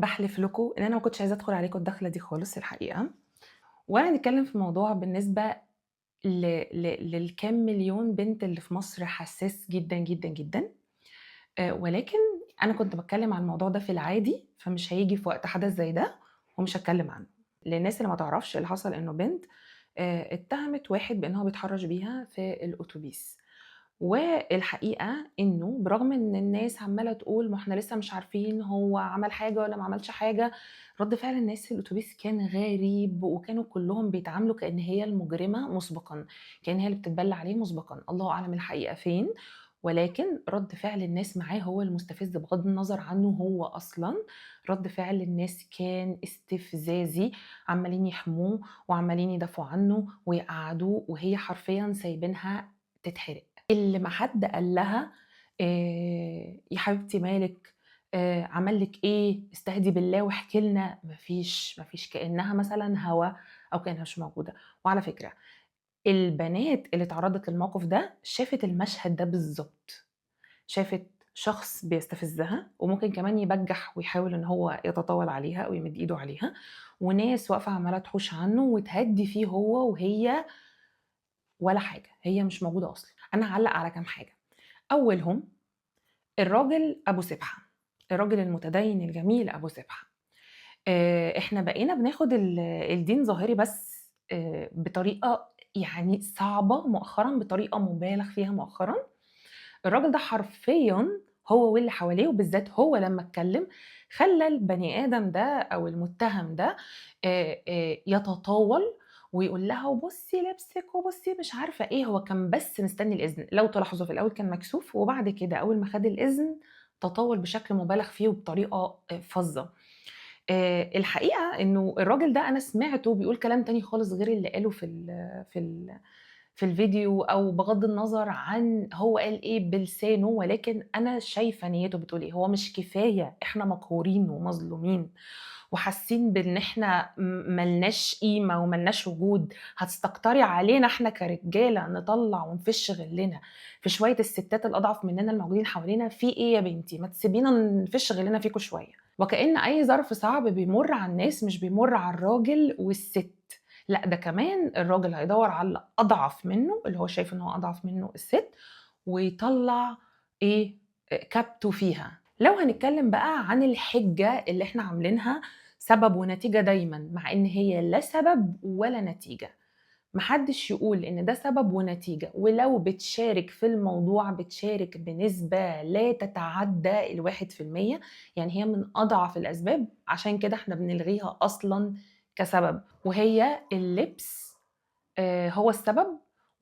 باحلف لكم إن أنا ما كنتش عايزة أدخل عليكم الدخلة دي خالص الحقيقة، وأنا هنتكلم في موضوع بالنسبة ل للكام مليون بنت اللي في مصر حساس جدًا، جدًا، جدًا، ولكن أنا كنت باتكلم عن الموضوع ده في العادي، فمش هييجي في وقت حدث زي ده ومش هاتكلم عنه. للناس اللي ما تعرفش اللي حصل إنه بنت اتهمت واحد بإن هو بيتحرش بيها في الأوتوبيس. والحقيقة إنه برغم إن الناس عمّالة تقول ما إحنا لسه مش عارفين هو عمل حاجة والّا ما عملش حاجة، رَد فعل الناس في الأوتوبيس كان غريب، وكانوا كلّهم بيتعاملوا كإن هي المجرمة مسبقًا، كإن هي اللي بتتبلّى عليه مسبقًا، الله أعلم الحقيقة فين، ولكن رَد فعل الناس معاه هو المستفز بغض النظر عنه هو أصلًا، رَد فعل الناس كان استفزازي، عمّالين يحموه وعمّالين يدافعوا عنه ويقعّدوه، وهي حرفيًا سايبينها تتحرق. اللي ما حد قال لها يا حبيبتي مالِك، عمل لِك إيه، استهدي بالله واحكي لنا، ما فيش كإنها مثلًا هوا أو كإنها مش موجودة. وعلى فكرة البنات اللي اتعرّضت للموقف ده شافت المشهد ده بالضبط، شافت شخص بيستفزها وممكن كمان يبجّح ويحاول إن هو يتطاول عليها أو يمد إيده عليها، وناس واقفة عمّالة تحوش عنه وتهدّي فيه هو وهي ولا حاجة، هي مش موجودة أصلًا. أنا هاعلّق على كام حاجة. أولهم الراجل أبو سبحة، الراجل المتدين الجميل أبو سبحة. إحنا بقينا بناخد الدين ظاهري بس بطريقة يعني صعبة مؤخرًا، بطريقة مُبالغ فيها مؤخرًا. الراجل ده حرفيًا هو واللي حواليه وبالذات هو لمّا اتكلم، خلّى البني آدم ده أو المتهم ده يتطاول ويقول لها وبُصّي لبسِك وبُصّي مش عارفة إيه، هو كان بس مستني الإذن، لو تلاحظوا في الأول كان مكسوف وبعد كده أول ما خد الإذن تطاول بشكل مُبالغ فيه وبطريقة فظة. الحقيقة إنه الراجل ده أنا سمعته بيقول كلام تاني خالص غير اللي قاله في الفيديو أو بغض النظر عن هو قال إيه بلسانه، ولكن أنا شايفة نيّته بتقول إيه، هو مش كفاية إحنا مقهورين ومظلومين وحاسين بإن إحنا ما لناش قيمة وما لناش وجود، هتستكتري علينا إحنا كرجالة نطلّع ونفِش غِلّنا في شوية الستات الأضعف مننا الموجودين حوالينا، في إيه يا بنتي؟ ما تسيبينا نفِش غِلّنا فيكم شوية. وكأن أي ظرف صعب بيمُر على الناس مش بيمُر على الراجل والست، لأ ده كمان الراجل هيدوّر على الأضعف منّه، اللي هو شايف إن هو أضعف منّه الست، ويطلّع إيه، كبته فيها. لو هنتكلّم بقى عن الحِجّة اللي إحنا عاملينها سبب ونتيجة دايمًا، مع إن هي لا سبب ولا نتيجة. ما حدّش يقول إن ده سبب ونتيجة، ولو بتشارك في الموضوع بتشارك بنسبة لا تتعدّى ال1%، يعني هي من أضعف الأسباب، عشان كده إحنا بنلغيها أصلًا كسبب، وهي اللبس هو السبب،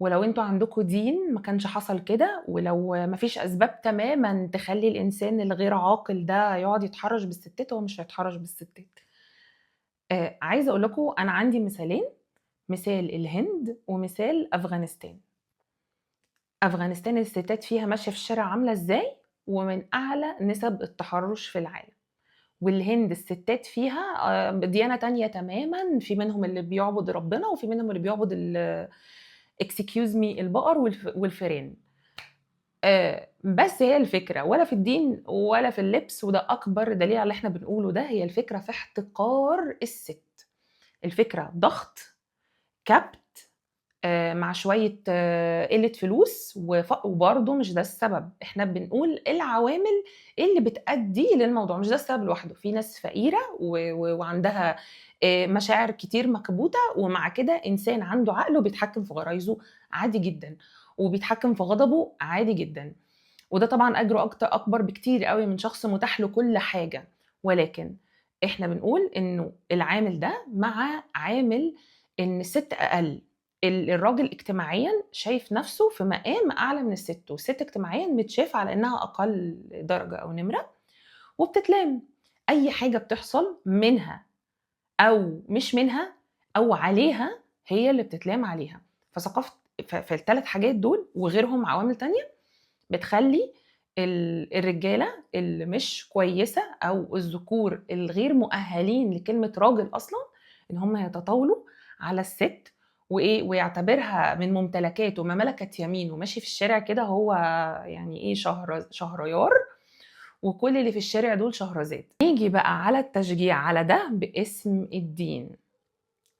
ولو أنتم عندكم دين ما كانش حصل كده، ولو ما فيش أسباب تمامًا تخلّي الإنسان الغير عاقل ده يقعد يتحرّش بالستات، هو مش هيتحرّش بالستات. عايزة أقول لكم أنا عندي مثالين، مثال الهند ومثال أفغانستان. أفغانستان الستات فيها ماشية في الشارع عاملة إزاي، ومن أعلى نسب التحرُّش في العالم. والهند الستات فيها ديانة تانية تمامًا، في منهم اللي بيعبد ربنا وفي منهم اللي بيعبد excuse me البقر والفيران. بس هي الفكرة ولا في الدين ولا في اللبس، وده أكبر دليل على اللي إحنا بنقوله ده، هي الفكرة في احتقار الست. الفكرة ضغط، كبت، مع شوية قِلّة فلوس وبرضه مش ده السبب، إحنا بنقول العوامل اللي بتأدّي للموضوع، مش ده السبب لوحده، في ناس فقيرة وعندها مشاعر كتير مكبوتة، ومع كده إنسان عنده عقل وبيتحكّم في غرايزه عادي جدًا، وبيتحكّم في غضبه عادي جدًا، وده طبعًا أجره أكبر بكتير أوي من شخص متاح له كل حاجة، ولكن إحنا بنقول إنه العامل ده مع عامل إن الست أقل. الراجل اجتماعيًا شايف نَفْسه في مقام أعلى من الست، والست اجتماعيًا متشافة على إنها أقل درجة أو نمرة، وبتتلام. أي حاجة بتحصل منها أو مش منها أو عليها، هي اللي بتتلام عليها. فثقافة فال3 حاجات دول وغيرهم عوامل تانية بتخلّي الرجالة اللي مش كويسة أو الذكور الغير مؤهلين لكلمة راجل أصلًا، إن هم يتطاولوا على الست وإيه، ويعتبرها من ممتلكاته ما ملكت يمينه، ماشي في الشارع كده هو يعني إيه شهريار، وكل اللي في الشارع دول شهرزاد. نيجي بقى على التشجيع على ده باسم الدين.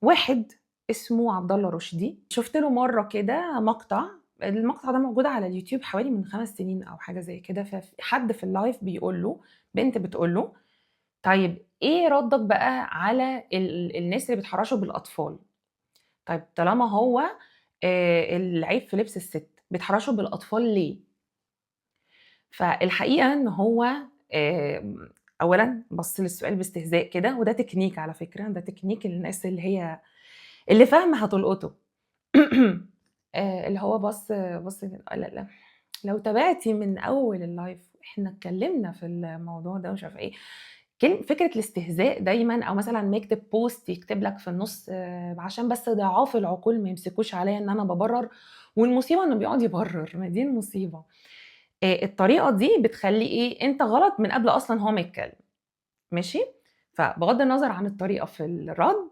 واحد اسمه عبد الله رشدي، شفت له مره كده مقطع، المقطع ده موجود على اليوتيوب حوالي من 5 سنين او حاجه زي كده، فحد في اللايف بيقول له، بنت بتقول له طيب ايه ردك بقى على الناس اللي بتحرشوا بالاطفال؟ طيب طالما هو العيب في لبس الست، بتحرشوا بالاطفال ليه؟ فالحقيقه ان هو اولا بص للسؤال باستهزاء كده، وده تكنيك على فكره، ده تكنيك الناس اللي هي اللي فاهمه هتلقطه. اللي هو بص لا لو تابعتي من اول اللايف احنا اتكلمنا في الموضوع ده ومش عارفه ايه. فكره الاستهزاء دايما، او مثلا يكتب بوست يكتب لك في النص عشان بس ضعاف العقول ما يمسكوش عليا ان انا ببرر، والمصيبه انه بيقعد يبرر، ما دي المصيبه. الطريقه دي بتخلي ايه، انت غلط من قبل اصلا هو ما يتكلم. ماشي. فبغض النظر عن الطريقه في الرد،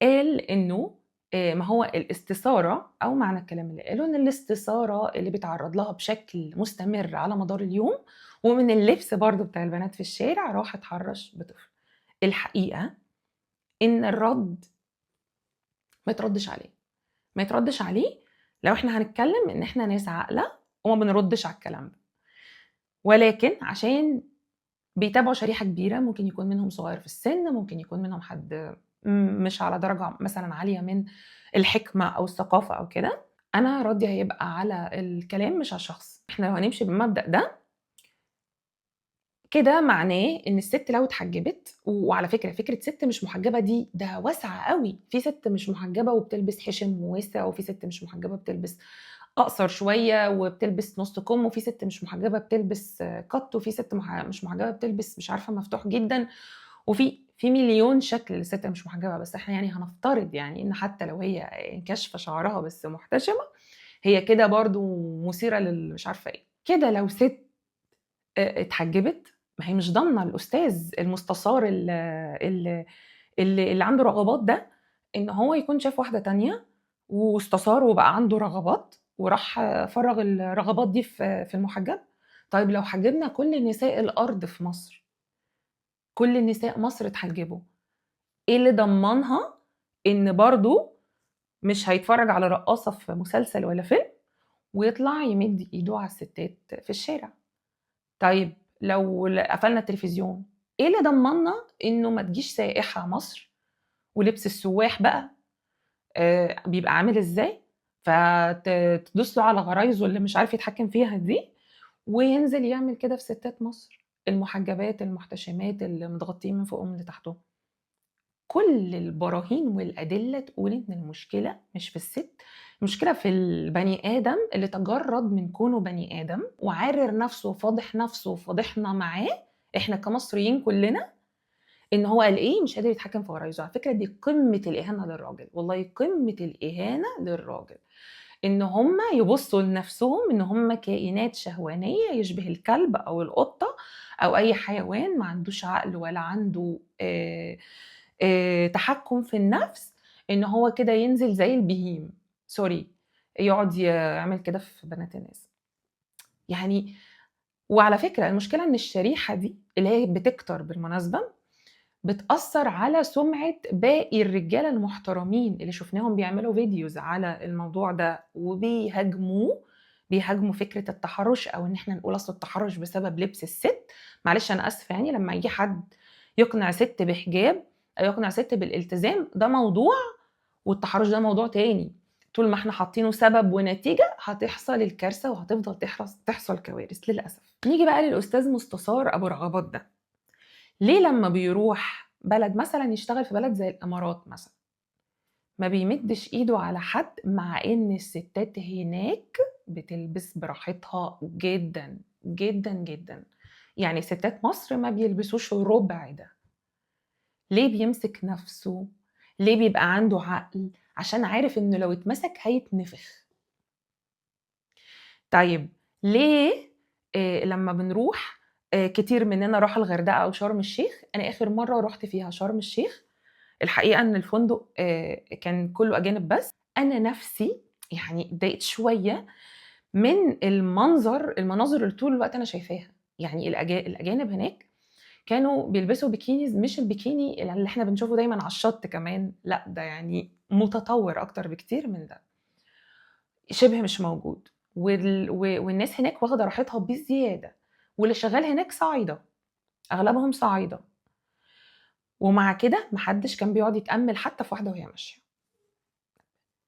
قال انه ما هو الاستثاره، او معنى الكلام اللي قاله ان الاستثاره اللي بيتعرض لها بشكل مستمر على مدار اليوم، ومن اللبس برضو بتاع البنات في الشارع، راح اتحرش بطفل. الحقيقه ان الرد ما يتردش عليه، ما يتردش عليه لو احنا هنتكلم ان احنا ناس عاقله وما بنردش على الكلام ده، ولكن عشان بيتابعوا شريحه كبيره، ممكن يكون منهم صغير في السن، ممكن يكون منهم حد مش على درجه مثلا عاليه من الحكمه او الثقافه او كده. انا ردي هيبقى على الكلام مش على الشخص. احنا لو هنمشي بالمبدا ده كده، معناه ان الست لو اتحجبت، وعلى فكره ست مش محجبه دي ده واسعه قوي، في ست مش محجبه وبتلبس حشم واسع، وفي ست مش محجبه بتلبس اقصر شويه وبتلبس نص كم، وفي ست مش محجبه بتلبس قط، وفي ست مش محجبه بتلبس مش عارفه مفتوح جدا، وفي مليون شكل للست مش محجبه. بس احنا يعني هنفترض يعني ان حتى لو هي كاشفه شعرها بس محتشمه، هي كده برضو مثيره مش عارفه ايه كده. لو ست اتحجبت، ما هي مش ضامنه الاستاذ المستشار اللي عنده رغبات ده ان هو يكون شاف واحده تانية واستثار وبقى عنده رغبات وراح فرغ الرغبات دي في المحجب. طيب لو حجبنا كل نساء الارض في مصر، كل نساء مصر اتحجبوا، ايه اللي ضمنها ان برضو مش هيتفرج على رقاصه في مسلسل ولا فيلم ويطلع يمد ايده على الستات في الشارع؟ طيب لو قفلنا التلفزيون، ايه اللي ضمننا انه ما تجيش سائحه مصر، ولبس السواح بقى بيبقى عامل ازاي، فتدوس له على غرايزه اللي مش عارف يتحكم فيها دي، وينزل يعمل كده في ستات مصر المحجبات المحتشمات اللي متغطين من فوقهم لتحتهم. كل البراهين والأدلة تقول إن المشكلة مش في الست، المشكلة في البني آدم اللي تجرد من كونه بني آدم وعارر نفسه وفاضح نفسه وفاضحنا معاه إحنا كمصريين كلنا، إن هو قال إيه مش قادر يتحكم في غرايزه. على فكرة دي قمة الإهانة للراجل، والله قمة الإهانة للراجل، إن هم يبصوا لنفسهم إن هم كائنات شهوانية يشبه الكلب أو القطة أو أي حيوان ما عندوش عقل ولا عنده تحكم في النفس، إن هو كده ينزل زي البهيم، سوري، يقعد يعمل كده في بنات الناس يعني. وعلى فكرة المشكلة إن الشريحة دي اللي هي بتكتر بالمناسبة بتأثر على سمعة باقي الرجالة المحترمين اللي شفناهم بيعملوا فيديوز على الموضوع ده بيهاجموا فكرة التحرش، أو إن إحنا نقول أصل التحرش بسبب لبس الست. معلش أنا أسفة، يعني لما يجي حد يقنع ست بحجاب أو يقنع ست بالالتزام ده موضوع، والتحرش ده موضوع تاني. طول ما احنا حاطينه سبب ونتيجة هتحصل الكارثة وهتفضل تحصل كوارث للأسف. نيجي بقى للأستاذ مستشار أبو رغبات ده. ليه لما بيروح بلد مثلا يشتغل في بلد زي الإمارات مثلا ما بيمدش إيده على حد، مع إن الستات هناك بتلبس براحتها جدا جدا جدا؟ يعني ستات مصر ما بيلبسوش ربع ده. ليه بيمسك نفسه؟ ليه بيبقى عنده عقل؟ عشان عارف إنه لو اتمسك هيتنفخ. طيب ليه لما بنروح كتير مننا راح الغردقة أو شرم الشيخ؟ أنا آخر مرة رحت فيها شرم الشيخ الحقيقة إن الفندق كان كله أجانب، بس أنا نفسي يعني اتضايقت شوية من المناظر اللي طول الوقت أنا شايفاها. يعني الأجانب هناك كانوا بيلبسوا بيكينيز، مش البيكيني اللي إحنا بنشوفه دايمًا على الشط كمان، لأ ده يعني متطور أكتر بكتير من ده، شبه مش موجود، والناس هناك واخدة راحتها بزيادة، واللي شغال هناك صعايدة، أغلبهم صعايدة، ومع كده ما حدش كان بيقعد يتأمل حتى في واحدة وهي ماشية.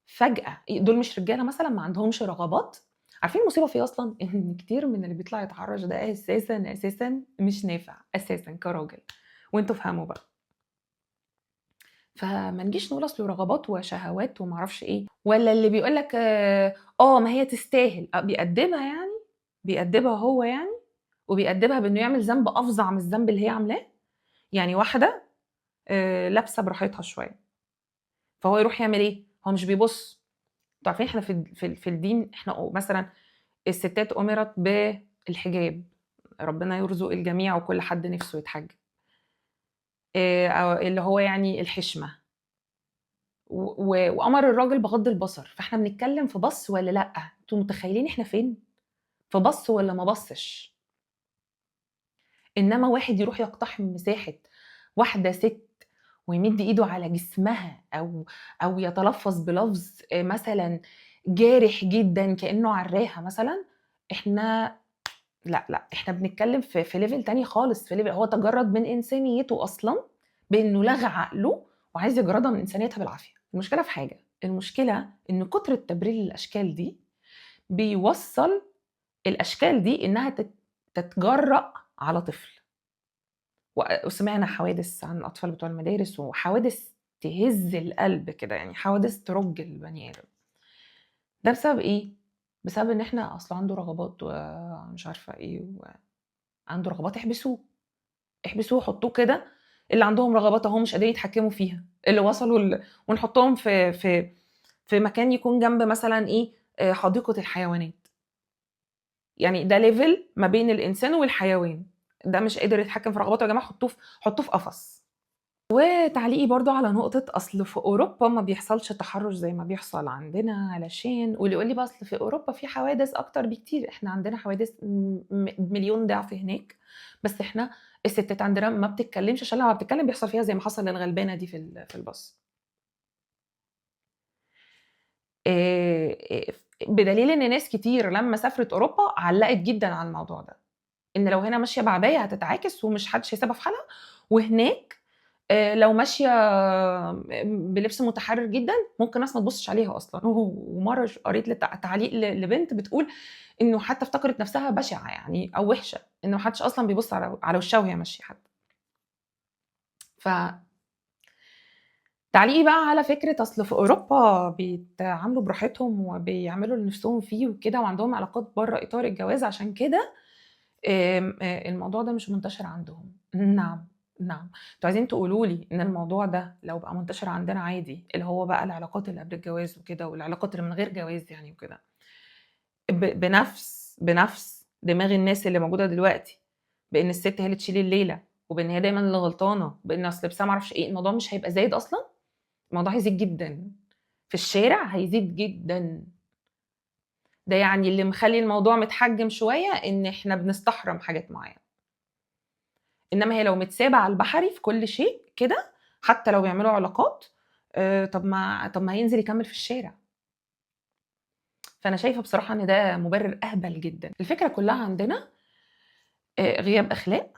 فجأة دول مش رجالة مثلًا ما عندهمش رغبات؟ عارفين المصيبة في إيه أصلًا؟ إن كتير من اللي بيطلع يتحرش ده أساسًا مش نافع أساسًا كراجل، وأنتم افهموا بقى. فما نجيش نقول أصله رغبات وشهوات وما أعرفش إيه، والّا اللي بيقول لك ما هي تستاهل، بيأدّبها يعني، بيأدّبها هو يعني، وبيأدّبها بإنه يعمل ذنب أفظع من الذنب اللي هي عاملاه، يعني واحدة لابسة براحتها شوية، فهو يروح يعمل إيه؟ هو مش بيبُص، أنتم عارفين إحنا في الدين إحنا مثلًا الستات أُمرت بالحجاب، ربنا يرزق الجميع وكل حد نِفْسه يتحجّب، أو اللي هو يعني الحشمة. وأمر الراجل بغض البصر، فإحنا بنتكلم في بَص والّا لأ؟ أنتم متخيلين إحنا فين؟ في بَص والّا ما بصّش؟ إنما واحد يروح يقتحم مساحة واحدة ست ويمد إيده على جسمها أو يتلفظ بلفظ مثلًا جارح جدًا كأنه عراها مثلًا، إحنا لأ، إحنا بنتكلم في level تاني خالص، في level هو تجرّد من إنسانيته أصلًا بإنه لغى عقله وعايز يجردها من إنسانيتها بالعافية. المشكلة في حاجة، المشكلة إن كتر التبرير للأشكال دي بيوصّل الأشكال دي إنها تتجرأ على طفل، وسمعنا حوادث عن الأطفال بتوع المدارس وحوادث تهز القلب كده، يعني حوادث ترُج البني آدم. ده بسبب إيه؟ بسبب إن إحنا أصل عنده رغبات ومش عارفة إيه، وعنده رغبات احبسوه. احبسوه حطوه كده، اللي عندهم رغبات أهو مش قادرين يتحكموا فيها، اللي وصلوا ونحطهم في مكان يكون جنب مثلًا إيه، حديقة الحيوانات، يعني ده level ما بين الإنسان والحيوان، ده مش قادر يتحكم في رغباته يا جماعة حطوه في قفص. وتعليقي برضه على نقطة أصل في أوروبا ما بيحصلش تحرُّش زي ما بيحصل عندنا علشان واللي يقول لي بقى أصل في أوروبا في حوادث أكتر بكتير، إحنا عندنا حوادث مليون ضعف هناك، بس إحنا الستات عندنا ما بتتكلمش عشان لمّا بتتكلم بيحصل فيها زي ما حصل للغلبانة دي في الباص. بدليل إن ناس كتير لمّا سافرت أوروبا علّقت جدًا على الموضوع ده، إن لو هنا ماشية بعباية هتتعاكس ومش حدش هيسيبها في حالها، وهناك لو ماشية بلبس متحرّر جدًا، ممكن ناس ما تبُصّش عليها أصلًا، ومرّة قريت تعليق لبنت بتقول إنه حتى افتكرت نَفْسها بشعة يعني أو وِحشة، إن ما حدش أصلًا بيبُص على وشّها وهي ماشية حتى. ف تعليقي بقى على فكرة أصل في أوروبا بيتعاملوا براحتهم وبيعملوا اللي نِفْسهم فيه وكده وعندهم علاقات برّه إطار الجواز عشان كده الموضوع ده مش منتشر عندهم. نعم، نعم. أنتم عايزين تقولوا لي إن الموضوع ده لو بقى منتشر عندنا عادي، اللي هو بقى العلاقات اللي قبل الجواز وكده والعلاقات اللي من غير جواز يعني وكده، بنفس دماغ الناس اللي موجودة دلوقتي، بإن الست هي اللي تشيل الليلة، وبإن هي دايمًا اللي غلطانة، بإن أصل لبسها ما أعرفش إيه، الموضوع مش هيبقى زايد أصلًا؟ الموضوع هيزيد جدًا، في الشارع هيزيد جدًا. ده يعني اللي مخلّي الموضوع متحجّم شوية إن إحنا بنستحرم حاجات معيّنة. إنما هي لو متسابة على البحري في كل شيء كده، حتى لو بيعملوا علاقات طب ما ينزل يكمّل في الشارع. فأنا شايفة بصراحة إن ده مُبرر أهبل جدًا. الفكرة كلّها عندنا غياب أخلاق،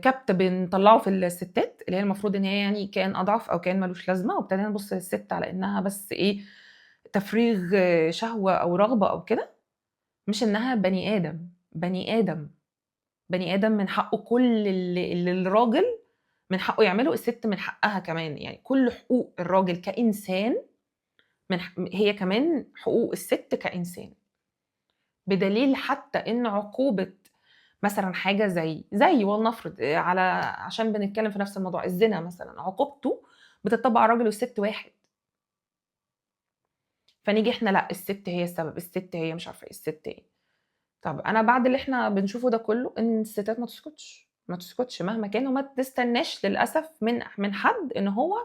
كبت بنطلّعه في الستات، اللي هي المفروض إن هي يعني كائن أضعف أو كائن ما لوش لازمة، وابتدينا نبُص للست على إنها بس إيه، تفريغ شهوة أو رغبة أو كده، مش إنها بني آدم، بني آدم. بني آدم من حقّه كل اللي الراجل من حقّه يعمله، الست من حقّها كمان، يعني كل حقوق الراجل كإنسان هي كمان حقوق الست كإنسان، بدليل حتى إن عقوبة مثلًا حاجة زي ولنفرض عشان بنتكلّم في نفس الموضوع، الزنا مثلًا عقوبته بتطبّق على الراجل والست واحد، فنيجي إحنا لأ، الست هي السبب، الست هي مش عارفة إيه، الست هي طب أنا بعد اللي إحنا بنشوفه ده كلّه، إن الستات ما تسكتش، ما تسكتش مهما كان وما تستناش للأسف من حد إن هو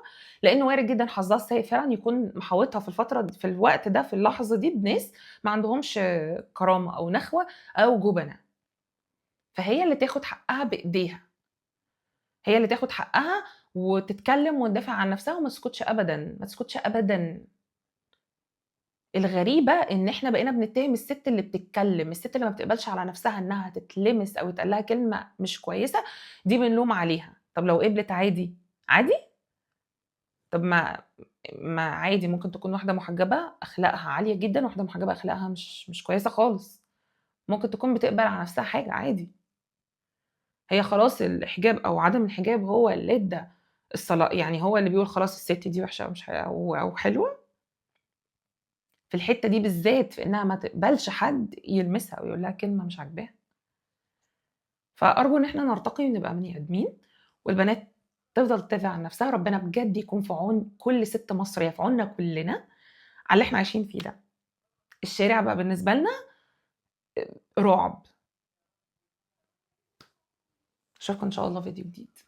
لإنه وارد جدًا حظها السيء فعلًا يكون محاوطها في الوقت ده، في اللحظة دي بناس ما عندهمش كرامة أو نخوة أو جُبنة، فهي اللي تاخد حقها بإيديها، هي اللي تاخد حقها وتتكلم وتدافع عن نفسها وما تسكتش أبدًا، ما تسكتش أبدًا. الغريبة إن إحنا بقينا بنتهم الست اللي بتتكلم، الست اللي ما بتقبلش على نفسها إنها تتلمس أو يتقال لها كلمة مش كويسة، دي بنلوم عليها. طب لو قبلت عادي، عادي؟ طب ما عادي ممكن تكون واحدة محجبة أخلاقها عالية جدًا، وواحدة محجبة أخلاقها مش كويسة خالص، ممكن تكون بتقبل على نفسها حاجة عادي. هي خلاص الحجاب أو عدم الحجاب هو اللي ادّى يعني هو اللي بيقول خلاص الست دي وحشة أو مش أو حلوة؟ في الحتة دي بالذات، في إنها ما تقبلش حد يلمسها أو يقول لها كلمة مش عاجباها. فأرجو إن إحنا نرتقي ونبقى بني آدمين، والبنات تفضل تدافع عن نفسها. ربنا بجد يكون في عون كل ست مصرية، في عوننا كلنا على اللي إحنا عايشين فيه ده. الشارع بقى بالنسبة لنا رعب. أشوفكم إن شاء الله فيديو جديد.